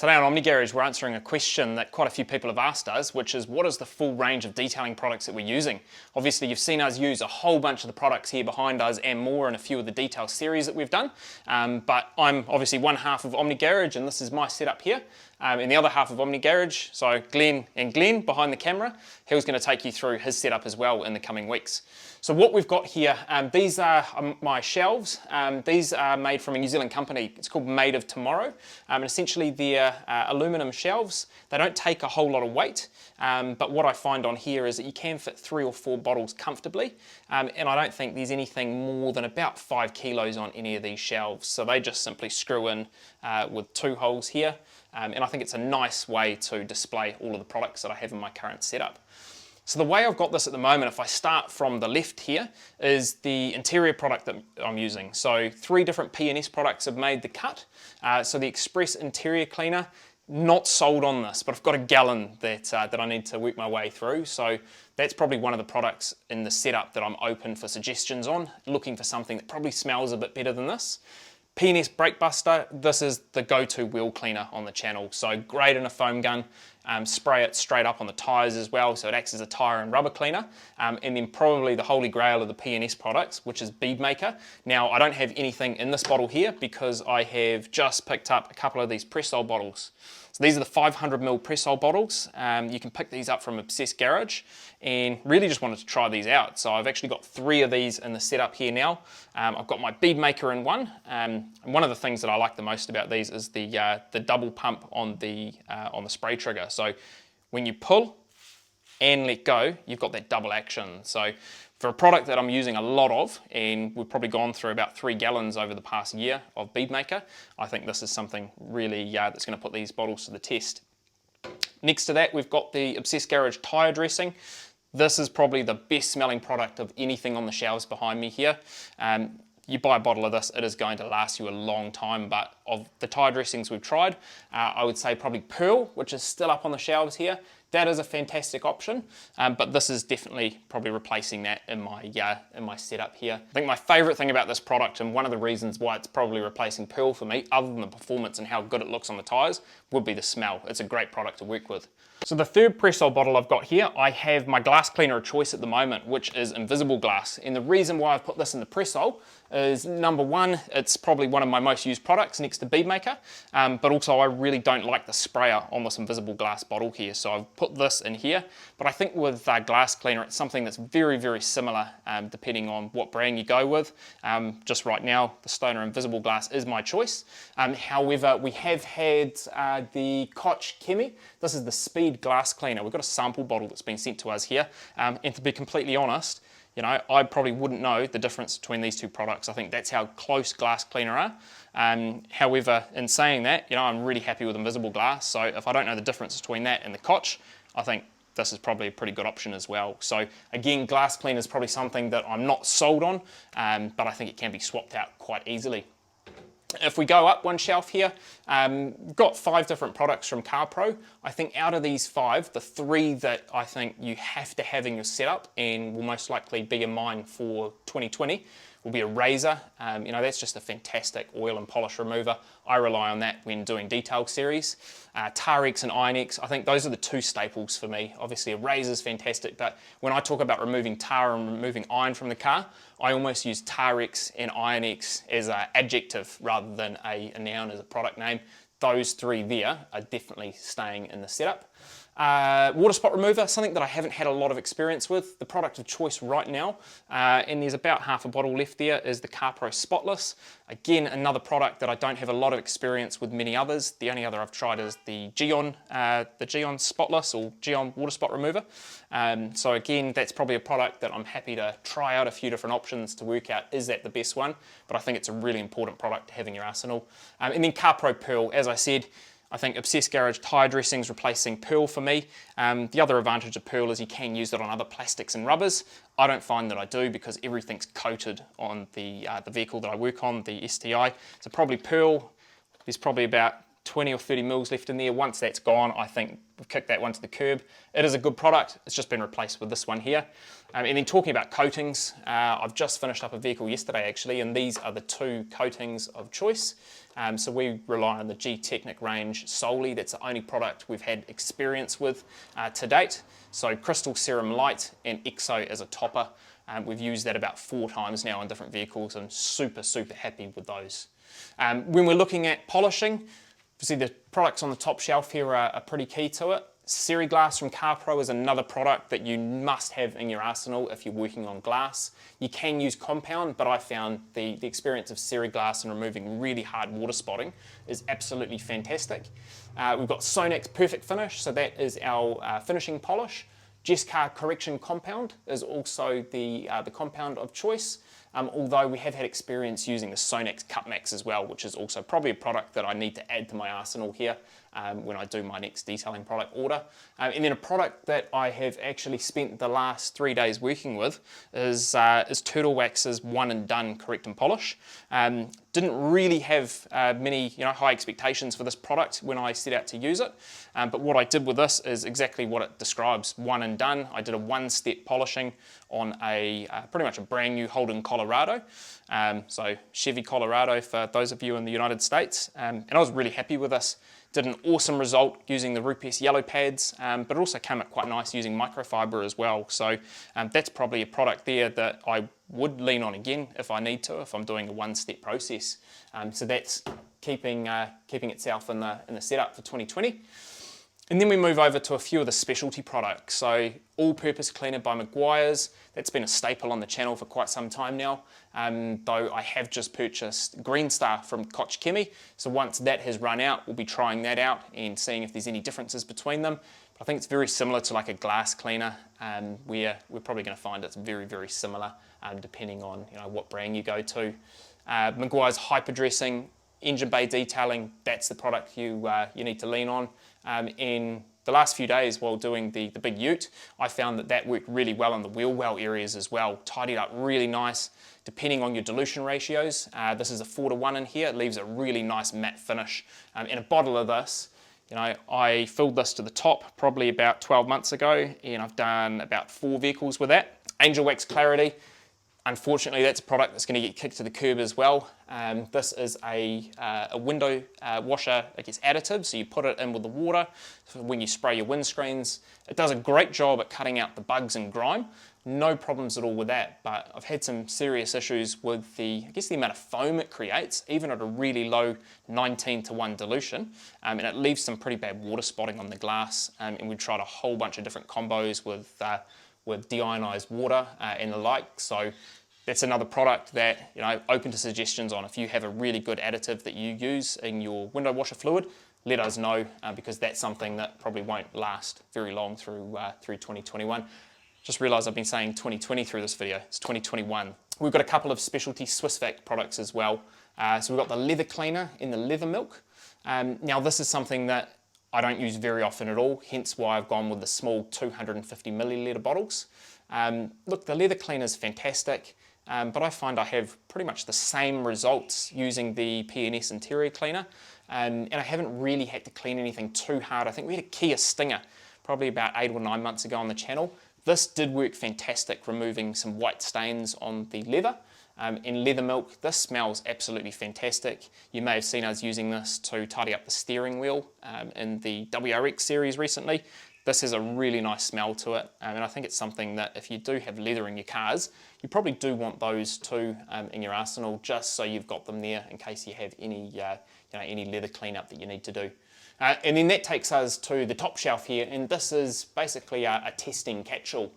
Today on Omni Garage, we're answering a question that quite a few people have asked us, which is what is the full range of detailing products that we're using? Obviously, you've seen us use a whole bunch of the products here behind us and more in a few of the detail series that we've done. But I'm obviously one half of Omni Garage, and this is my setup here. And the other half of Omni Garage, so Glenn behind the camera, he was going to take you through his setup as well in the coming weeks. So what we've got here, these are my shelves. These are made from a New Zealand company. It's called Made of Tomorrow. And essentially they're aluminum shelves. They don't take a whole lot of weight. But what I find on here is that you can fit 3 or 4 bottles comfortably. And I don't think there's anything more than about 5 kilos on any of these shelves. So they just simply screw in with 2 holes here. And I think it's a nice way to display all of the products that I have in my current setup. So the way I've got this at the moment, if I start from the left here, is the interior product that I'm using. So 3 different P&S products have made the cut. So the Express Interior Cleaner, not sold on this, but I've got a gallon that I need to work my way through. So that's probably one of the products in the setup that I'm open for suggestions on, looking for something that probably smells a bit better than this. P&S Brake Buster, this is the go-to wheel cleaner on the channel. So great in a foam gun, spray it straight up on the tyres as well, so it acts as a tyre and rubber cleaner. And then probably the holy grail of the P&S products, which is Bead Maker. Now I don't have anything in this bottle here because I have just picked up a couple of these Pressol bottles. So these are the 500ml Pressol bottles. You can pick these up from Omni Garage, and really just wanted to try these out. So I've actually got 3 of these in the setup here now. I've got my Bead Maker in one, and one of the things that I like the most about these is the double pump on the spray trigger. So when you pull and let go, you've got that double action. So for a product that I'm using a lot of, and we've probably gone through about 3 gallons over the past year of Bead Maker, I think this is something really that's going to put these bottles to the test. Next to that, we've got the Omni Garage tyre dressing. This is probably the best smelling product of anything on the shelves behind me here. You buy a bottle of this, it is going to last you a long time, but of the tyre dressings we've tried, I would say probably Pearl, which is still up on the shelves here. That is a fantastic option, but this is definitely probably replacing that in my setup here. I think my favourite thing about this product, and one of the reasons why it's probably replacing Pearl for me, other than the performance and how good it looks on the tyres, would be the smell. It's a great product to work with. So the third Pressol bottle I've got here, I have my glass cleaner of choice at the moment, which is invisible glass. And the reason why I've put this in the Pressol is, number one, it's probably one of my most used products next to Bead Maker, but also I really don't like the sprayer on this invisible glass bottle here. So I've put this in here, but I think with glass cleaner, it's something that's very, very similar depending on what brand you go with. Just right now, the Stoner Invisible Glass is my choice. However, we have had the Koch Chemi. This is the Speed glass cleaner. We've got a sample bottle that's been sent to us here, and to be completely honest, you know, I probably wouldn't know the difference between these 2 products. I think that's how close glass cleaner are. However, in saying that, you know, I'm really happy with invisible glass, so if I don't know the difference between that and the Koch, I think this is probably a pretty good option as well. So again, glass cleaner is probably something that I'm not sold on, but I think it can be swapped out quite easily. If we go up one shelf here, got 5 different products from CarPro. I think out of these 5, the 3 that I think you have to have in your setup and will most likely be in mine for 2020 will be a razor. You know, that's just a fantastic oil and polish remover. I rely on that when doing detail series. Tarex and Iron-X, I think those are the 2 staples for me. Obviously a razor is fantastic, but when I talk about removing tar and removing iron from the car, I almost use Tarex and Iron-X as an adjective rather than a noun as a product name. Those 3 there are definitely staying in the setup. Water spot remover, something that I haven't had a lot of experience with. The product of choice right now, and there's about half a bottle left there, is the CarPro Spotless. Again, another product that I don't have a lot of experience with many others. The only other I've tried is the Geon Spotless or Geon Water Spot Remover. So again, that's probably a product that I'm happy to try out a few different options to work out, is that the best one? But I think it's a really important product to have in your arsenal. And then CarPro Pearl, as I said, I think Omni Garage tyre dressings replacing Pearl for me. The other advantage of Pearl is you can use it on other plastics and rubbers. I don't find that I do because everything's coated on the vehicle that I work on, the STI. So probably Pearl, there's probably about 20 or 30 mils left in there. Once that's gone, I think we've kicked that one to the curb. It is a good product. It's just been replaced with this one here. And then talking about coatings, I've just finished up a vehicle yesterday actually, and these are the 2 coatings of choice. So we rely on the G-Technic range solely. That's the only product we've had experience with to date. So Crystal Serum Light and Exo as a topper. We've used that about 4 times now on different vehicles and super happy with those. When we're looking at polishing, obviously the products on the top shelf here are pretty key to it. Glass from CarPro is another product that you must have in your arsenal if you're working on glass. You can use compound, but I found the experience of Glass and removing really hard water spotting is absolutely fantastic. We've got Sonax Perfect Finish, so that is our finishing polish. Jescar Correction Compound is also the compound of choice, although we have had experience using the Sonax Cut Max as well, which is also probably a product that I need to add to my arsenal here when I do my next detailing product order. And then a product that I have actually spent the last 3 days working with is Turtle Wax's One and Done Correct and Polish. Didn't really have many high expectations for this product when I set out to use it, but what I did with this is exactly what it describes, one and done. I did a 1-step polishing on a pretty much a brand new Holden Colorado, so Chevy Colorado for those of you in the United States, and I was really happy with this. Did an awesome result using the Rupes yellow pads, but it also came up quite nice using microfiber as well. So that's probably a product there that I would lean on again if I need to, if I'm doing a 1-step process. So that's keeping itself in the setup for 2020. And then we move over to a few of the specialty products. So all-purpose cleaner by Meguiar's. That's been a staple on the channel for quite some time now, though I have just purchased Green Star from Koch Chemie. So once that has run out, we'll be trying that out and seeing if there's any differences between them. But I think it's very similar to like a glass cleaner, where we're probably going to find it's very similar depending on what brand you go to. Meguiar's Hyper Dressing, engine bay detailing, that's the product you need to lean on. In the last few days while doing the big ute, I found that worked really well in the wheel well areas as well. Tidied up really nice, depending on your dilution ratios. This is a 4:1 in here. It leaves a really nice matte finish. In a bottle of this, I filled this to the top probably about 12 months ago, and I've done about 4 vehicles with that. Angel Wax Clarity. Unfortunately, that's a product that's going to get kicked to the curb as well. This is a window washer, I guess, additive, so you put it in with the water when you spray your windscreens. It does a great job at cutting out the bugs and grime. No problems at all with that, but I've had some serious issues with the amount of foam it creates, even at a really low 19:1 dilution, and it leaves some pretty bad water spotting on the glass, and we tried a whole bunch of different combos with deionized water and the like. So that's another product that, open to suggestions on. If you have a really good additive that you use in your window washer fluid, let us know, because that's something that probably won't last very long through 2021. Just realised I've been saying 2020 through this video. It's 2021. We've got a couple of specialty Swissvac products as well. So we've got the leather cleaner in the leather milk. Now this is something that I don't use very often at all, hence why I've gone with the small 250 milliliter bottles. Look, the leather cleaner is fantastic, but I find I have pretty much the same results using the P&S interior cleaner, and I haven't really had to clean anything too hard. I think we had a Kia Stinger probably about 8 or 9 months ago on the channel. This did work fantastic, removing some white stains on the leather. In leather milk, this smells absolutely fantastic. You may have seen us using this to tidy up the steering wheel in the WRX series recently. This has a really nice smell to it, and I think it's something that if you do have leather in your cars, you probably do want those too in your arsenal, just so you've got them there in case you have any leather cleanup that you need to do. And then that takes us to the top shelf here, and this is basically a testing catch-all.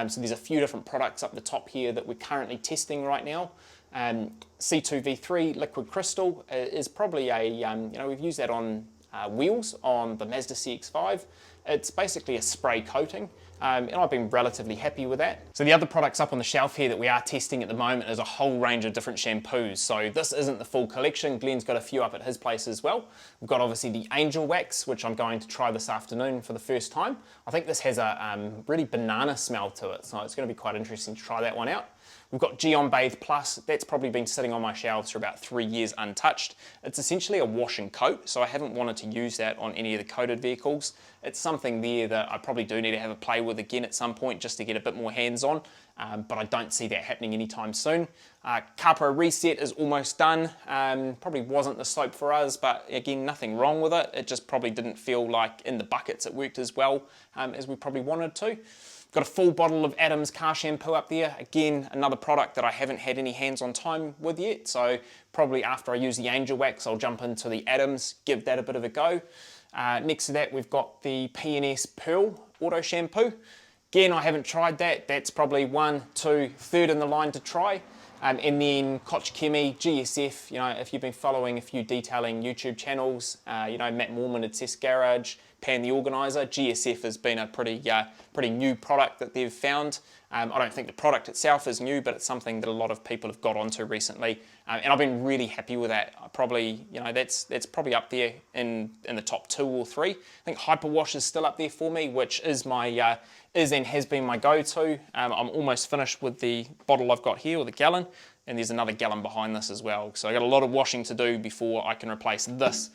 So there's a few different products up the top here that we're currently testing right now. C2V3 liquid crystal is probably we've used that on wheels on the Mazda CX-5. It's basically a spray coating, and I've been relatively happy with that. So the other products up on the shelf here that we are testing at the moment is a whole range of different shampoos. So this isn't the full collection. Glenn's got a few up at his place as well. We've got obviously the Angel Wax, which I'm going to try this afternoon for the first time. I think this has a really banana smell to it, so it's going to be quite interesting to try that one out. We've got Geon Bathe Plus. That's probably been sitting on my shelves for about 3 years untouched. It's essentially a wash and coat, so I haven't wanted to use that on any of the coated vehicles. It's something there that I probably do need to have a play with again at some point just to get a bit more hands-on, but I don't see that happening anytime soon. Carpro Reset is almost done. Probably wasn't the soap for us, but again, nothing wrong with it. It just probably didn't feel like in the buckets it worked as well as we probably wanted to. Got a full bottle of Adam's car shampoo up there. Again, another product that I haven't had any hands-on time with yet, so probably after I use the Angel Wax, I'll jump into the Adams, give that a bit of a go. Next to that, we've got the P&S Pearl Auto Shampoo. Again, I haven't tried that. That's probably 1, 2, third in the line to try. And then Koch Chemie, GSF, you know, if you've been following a few detailing YouTube channels, you know, Matt Moorman at Test Garage, Pan the Organiser, GSF has been a pretty new product that they've found. I don't think the product itself is new, but it's something that a lot of people have got onto recently, and I've been really happy with that. Probably, you know, that's probably up there in the top 2 or 3. I think Hyperwash is still up there for me, which is my is and has been my go-to. I'm almost finished with the bottle I've got here, or the gallon, and there's another gallon behind this as well. So I got a lot of washing to do before I can replace this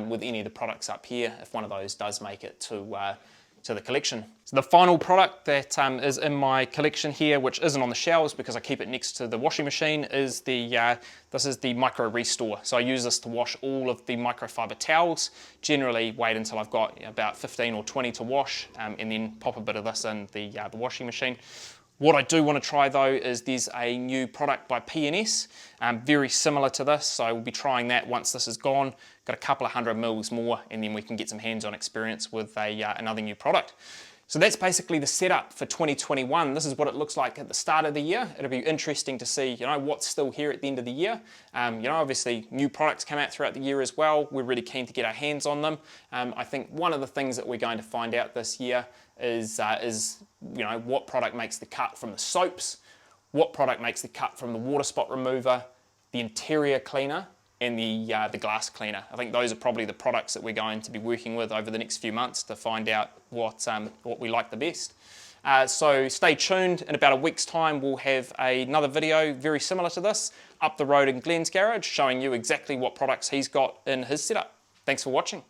with any of the products up here, if one of those does make it to the collection. So the final product that is in my collection here, which isn't on the shelves because I keep it next to the washing machine, is this is the Micro Restore. So I use this to wash all of the microfiber towels. Generally wait until I've got about 15 or 20 to wash, and then pop a bit of this in the washing machine. What I do want to try though is there's a new product by P&S, very similar to this, so we'll be trying that once this is gone. Got a couple of 100 mils more, and then we can get some hands-on experience with another new product. So that's basically the setup for 2021. This is what it looks like at the start of the year. It'll be interesting to see, you know, what's still here at the end of the year. You know, obviously new products come out throughout the year as well. We're really keen to get our hands on them. I think one of the things that we're going to find out this year is you know, what product makes the cut from the soaps, what product makes the cut from the water spot remover, the interior cleaner, and the glass cleaner. I think those are probably the products that we're going to be working with over the next few months to find out what we like the best. So stay tuned. In about a week's time, we'll have another video very similar to this up the road in Glenn's garage, showing you exactly what products he's got in his setup. Thanks for watching.